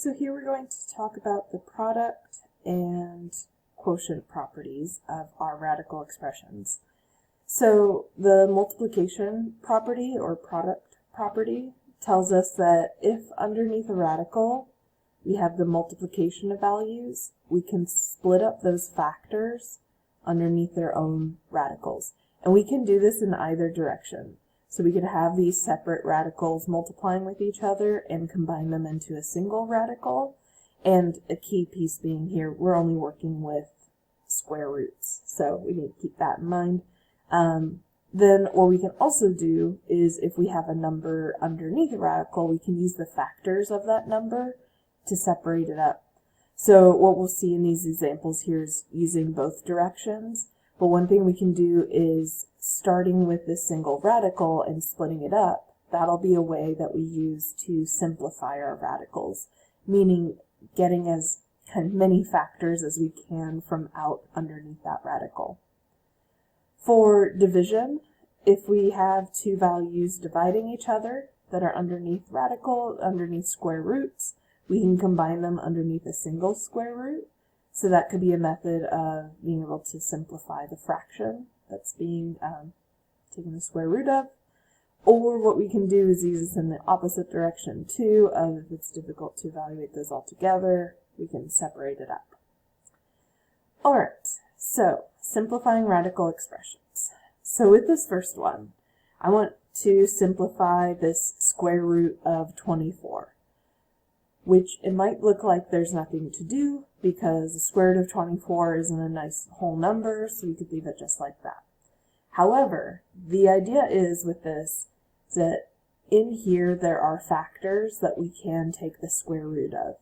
So here we're going to talk about the product and quotient properties of our radical expressions. So the multiplication property or product property tells us that if underneath a radical we have the multiplication of values, we can split up those factors underneath their own radicals. And we can do this in either direction. So we could have these separate radicals multiplying with each other and combine them into a single radical. And a key piece being here, we're only working with square roots. So we need to keep that in mind. Then what we can also do is if we have a number underneath a radical, we can use the factors of that number to separate it up. So what we'll see in these examples here is using both directions. But one thing we can do is starting with this single radical and splitting it up. That'll be a way that we use to simplify our radicals, meaning getting as many factors as we can from out underneath that radical. For division, if we have two values dividing each other that are underneath square roots, we can combine them underneath a single square root. So that could be a method of being able to simplify the fraction that's being taken the square root of. Or what we can do is use this in the opposite direction too, of if it's difficult to evaluate those all together, we can separate it up. Alright, so simplifying radical expressions. So with this first one, I want to simplify this square root of 24, which it might look like there's nothing to do because the square root of 24 isn't a nice whole number, so we could leave it just like that. However, the idea is with this that in here there are factors that we can take the square root of.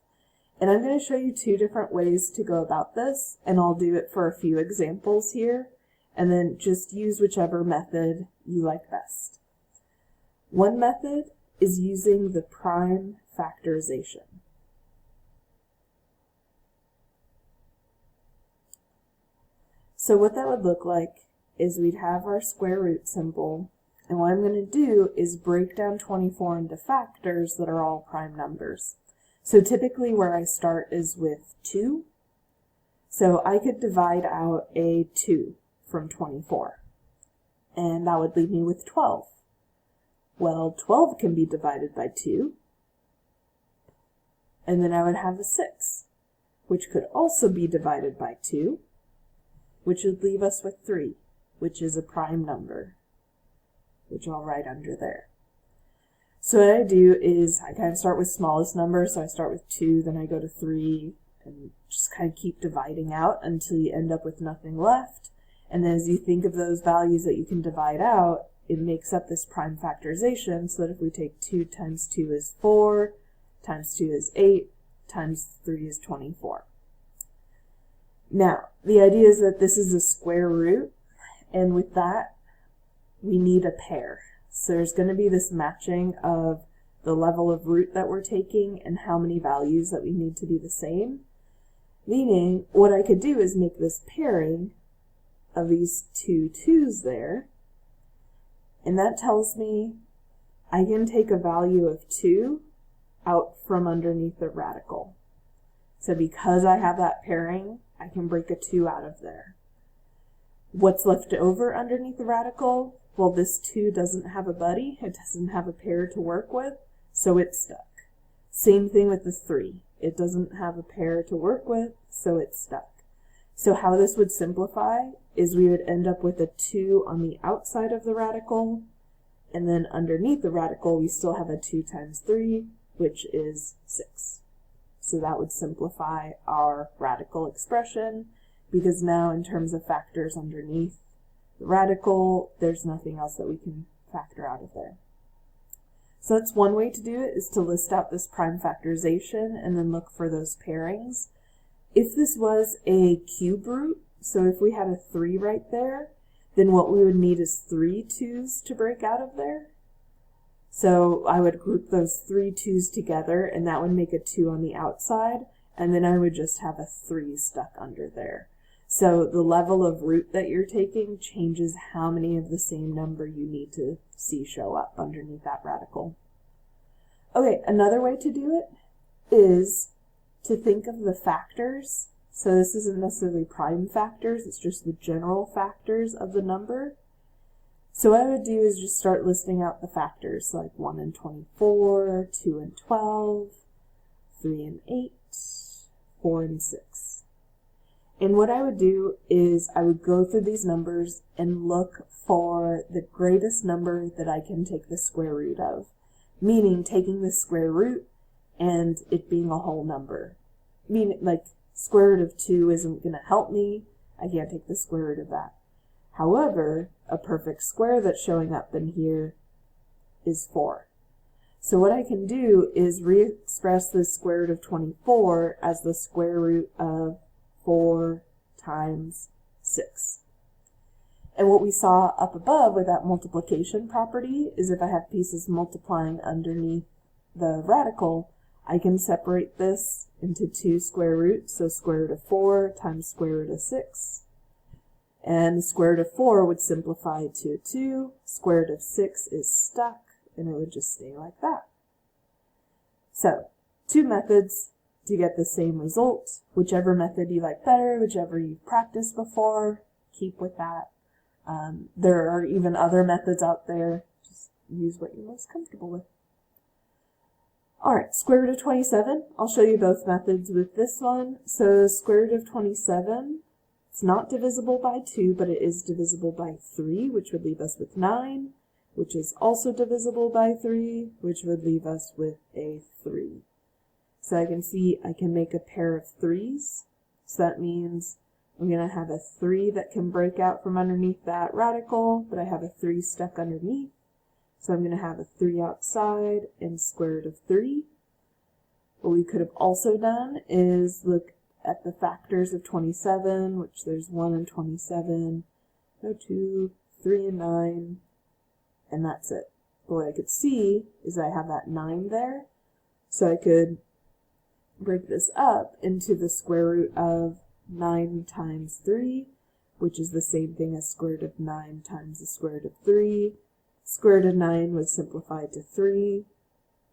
And I'm going to show you two different ways to go about this, and I'll do it for a few examples here, and then just use whichever method you like best. One method is using the prime factorization. So what that would look like is we'd have our square root symbol, and what I'm going to do is break down 24 into factors that are all prime numbers. So typically where I start is with 2. So I could divide out a 2 from 24, and that would leave me with 12. Well, 12 can be divided by 2, and then I would have a 6, which could also be divided by 2, which would leave us with 3, which is a prime number, which I'll write under there. So what I do is I kind of start with smallest number, so I start with 2, then I go to 3, and just kind of keep dividing out until you end up with nothing left. And then as you think of those values that you can divide out, it makes up this prime factorization, so that if we take 2 times 2 is 4, times 2 is 8, times 3 is 24. Now, the idea is that this is a square root, and with that, we need a pair. So there's going to be this matching of the level of root that we're taking and how many values that we need to be the same. Meaning, what I could do is make this pairing of these two 2's there, and that tells me I can take a value of 2 out from underneath the radical. So because I have that pairing, I can break a 2 out of there. What's left over underneath the radical? Well, this 2 doesn't have a buddy, it doesn't have a pair to work with, so it's stuck. Same thing with the 3. It doesn't have a pair to work with, so it's stuck. So how this would simplify is we would end up with a 2 on the outside of the radical, and then underneath the radical we still have a 2 times 3, which is 6. So that would simplify our radical expression, because now in terms of factors underneath the radical, there's nothing else that we can factor out of there. So that's one way to do it, is to list out this prime factorization and then look for those pairings. If this was a cube root, so if we had a 3 right there, then what we would need is 3 2's to break out of there. So I would group those 3 2's together, and that would make a 2 on the outside, and then I would just have a 3 stuck under there. So the level of root that you're taking changes how many of the same number you need to see show up underneath that radical. Okay, another way to do it is to think of the factors. So this isn't necessarily prime factors, it's just the general factors of the number. So what I would do is just start listing out the factors, like 1 and 24, 2 and 12, 3 and 8, 4 and 6. And what I would do is I would go through these numbers and look for the greatest number that I can take the square root of, meaning taking the square root and it being a whole number. Meaning, like, square root of 2 isn't going to help me. I can't take the square root of that. However, a perfect square that's showing up in here is 4. So what I can do is re-express the square root of 24 as the square root of 4 times 6. And what we saw up above with that multiplication property is if I have pieces multiplying underneath the radical, I can separate this into 2 square roots, so square root of 4 times square root of 6. And the square root of 4 would simplify to 2, square root of 6 is stuck, and it would just stay like that. So, 2 methods to get the same result. Whichever method you like better, whichever you've practiced before, keep with that. There are even other methods out there. Just use what you're most comfortable with. Alright, square root of 27. I'll show you both methods with this one. So square root of 27, it's not divisible by 2, but it is divisible by 3, which would leave us with 9, which is also divisible by 3, which would leave us with a 3. So I can see I can make a pair of 3's. So that means I'm going to have a 3 that can break out from underneath that radical, but I have a 3 stuck underneath. So I'm going to have a 3 outside and square root of 3. What we could have also done is look at the factors of 27, which there's 1 and 27, no 2, 3 and 9, and that's it. But what I could see is I have that 9 there, so I could break this up into the square root of 9 times 3, which is the same thing as square root of 9 times the square root of 3. Square root of 9 was simplified to 3,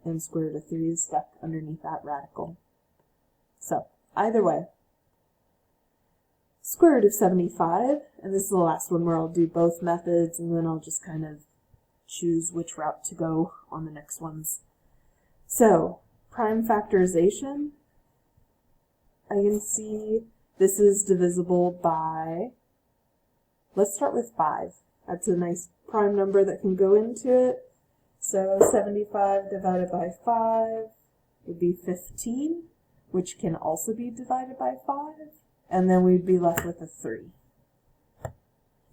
and square root of 3 is stuck underneath that radical. So, either way, square root of 75, and this is the last one where I'll do both methods, and then I'll just kind of choose which route to go on the next ones. So, prime factorization, I can see this is divisible by, let's start with 5. That's a nice prime number that can go into it. So 75 divided by 5 would be 15, which can also be divided by 5, and then we'd be left with a 3.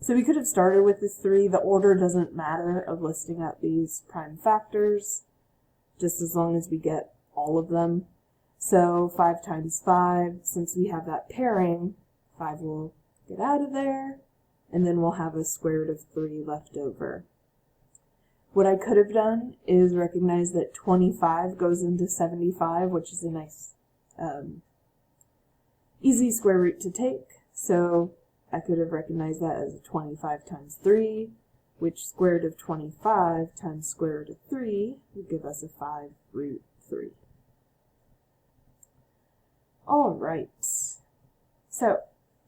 So we could have started with this 3. The order doesn't matter of listing out these prime factors, just as long as we get all of them. So 5 times 5, since we have that pairing, 5 will get out of there, and then we'll have a square root of 3 left over. What I could have done is recognize that 25 goes into 75, which is a nice, easy square root to take. So I could have recognized that as 25 times 3, which square root of 25 times square root of 3 would give us a 5 root 3. Alright, so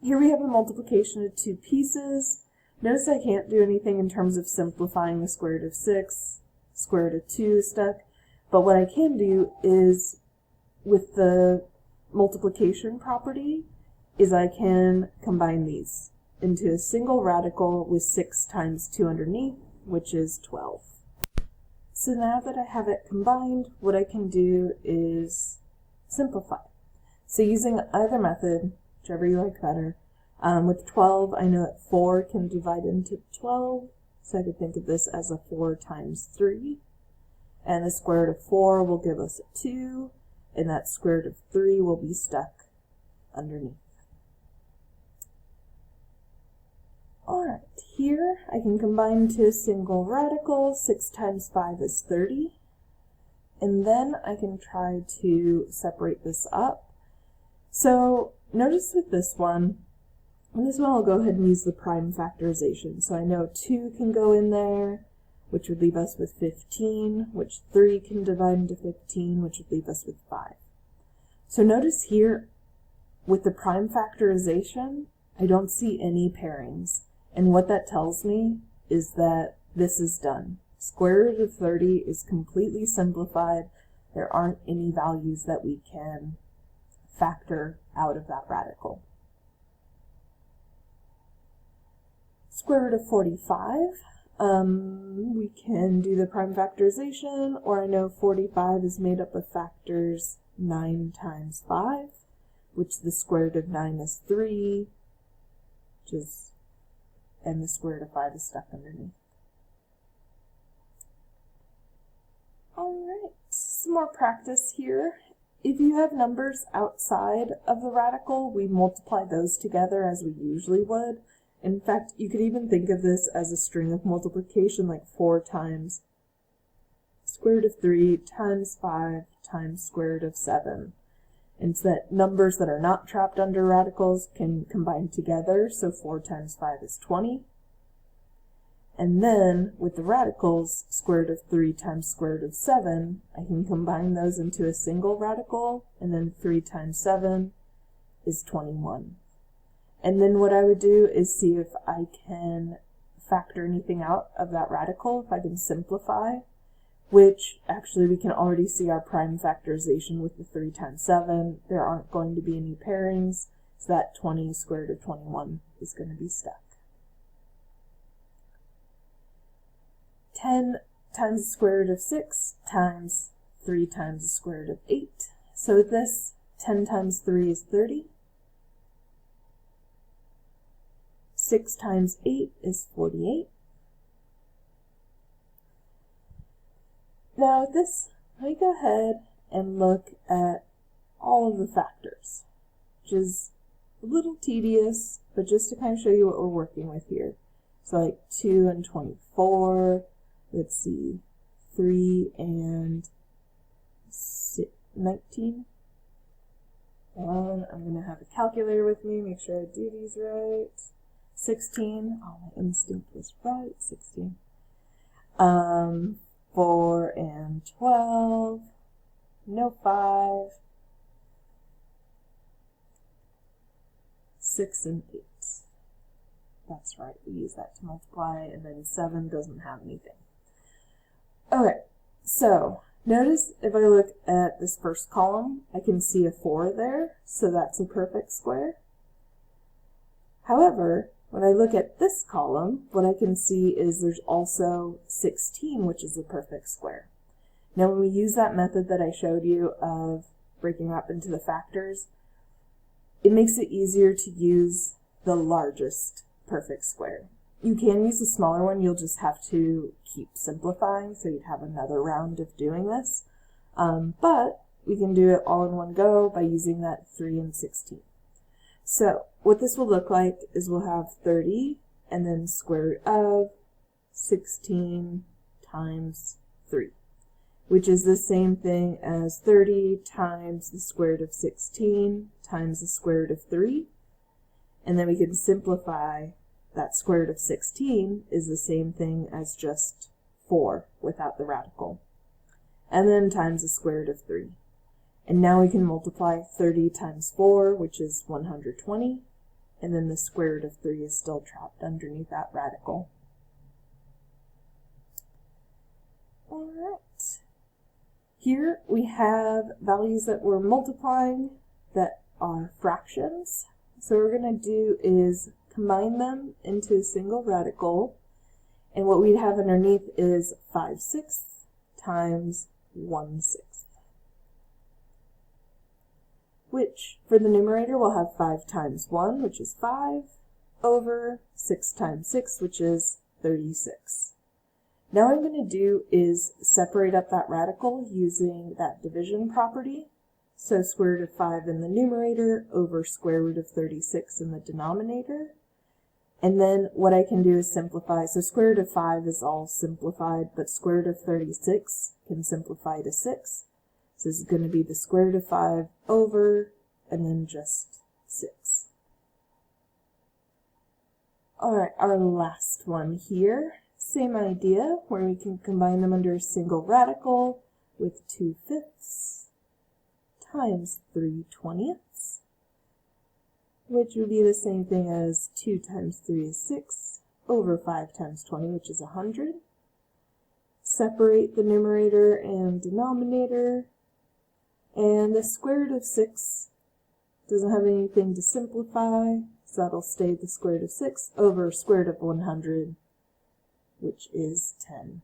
here we have a multiplication of 2 pieces. Notice I can't do anything in terms of simplifying the square root of 6, square root of 2 is stuck, but what I can do is, with the multiplication property, is I can combine these into a single radical with 6 times 2 underneath, which is 12. So now that I have it combined, what I can do is simplify. So using either method, whichever you like better, with 12, I know that 4 can divide into 12, so I could think of this as a 4 times 3. And the square root of 4 will give us a 2, and that square root of 3 will be stuck underneath. Alright, here I can combine to a single radical. 6 times 5 is 30. And then I can try to separate this up. So notice with this one I'll go ahead and use the prime factorization. So I know 2 can go in there, which would leave us with 15, which 3 can divide into 15, which would leave us with 5. So notice here, with the prime factorization, I don't see any pairings. And what that tells me is that this is done. Square root of 30 is completely simplified. There aren't any values that we can factor out of that radical. Square root of 45, we can do the prime factorization, or I know 45 is made up of factors 9 times 5, which the square root of 9 is 3, and the square root of 5 is stuck underneath. Alright, some more practice here. If you have numbers outside of the radical, we multiply those together as we usually would. In fact, you could even think of this as a string of multiplication, like 4 times square root of 3 times 5 times square root of 7. And so that numbers that are not trapped under radicals can combine together, so 4 times 5 is 20. And then, with the radicals, square root of 3 times square root of 7, I can combine those into a single radical, and then 3 times 7 is 21. And then what I would do is see if I can factor anything out of that radical, if I can simplify, which actually we can already see our prime factorization with the 3 times 7. There aren't going to be any pairings, so that 20 square root of 21 is going to be stuck. 10 times the square root of 6 times 3 times the square root of 8. So with this, 10 times 3 is 30. 6 times 8 is 48. Now with this, let me go ahead and look at all of the factors, which is a little tedious, but just to kind of show you what we're working with here. So like 2 and 24, let's see, 3 and 19. And I'm going to have a calculator with me, make sure I do these right. 16, oh, my instinct was right, 16. 4 and 12, no 5, 6 and 8. That's right, we use that to multiply, and then 7 doesn't have anything. Okay, so notice if I look at this first column, I can see a 4 there, so that's a perfect square. However, when I look at this column, what I can see is there's also 16, which is a perfect square. Now when we use that method that I showed you of breaking up into the factors, it makes it easier to use the largest perfect square. You can use a smaller one, you'll just have to keep simplifying, so you'd have another round of doing this. But we can do it all in one go by using that 3 and 16. So what this will look like is we'll have 30 and then square root of 16 times 3, which is the same thing as 30 times the square root of 16 times the square root of 3. And then we can simplify that square root of 16 is the same thing as just 4 without the radical. And then times the square root of 3. And now we can multiply 30 times 4, which is 120, and then the square root of 3 is still trapped underneath that radical. Alright, here we have values that we're multiplying that are fractions. So what we're going to do is combine them into a single radical, and what we'd have underneath is 5/6 times 1/6. Which, for the numerator, we'll have 5 times 1, which is 5, over 6 times 6, which is 36. Now what I'm going to do is separate up that radical using that division property. So square root of 5 in the numerator over square root of 36 in the denominator. And then what I can do is simplify. So square root of 5 is all simplified, but square root of 36 can simplify to 6. So this is going to be the square root of 5 over, and then just 6. Alright, our last one here. Same idea, where we can combine them under a single radical with 2/5 times 3/20, which would be the same thing as 2 times 3 is 6, over 5 times 20, which is 100. Separate the numerator and denominator, and the square root of 6 doesn't have anything to simplify, so that'll stay the square root of 6 over square root of 100, which is 10.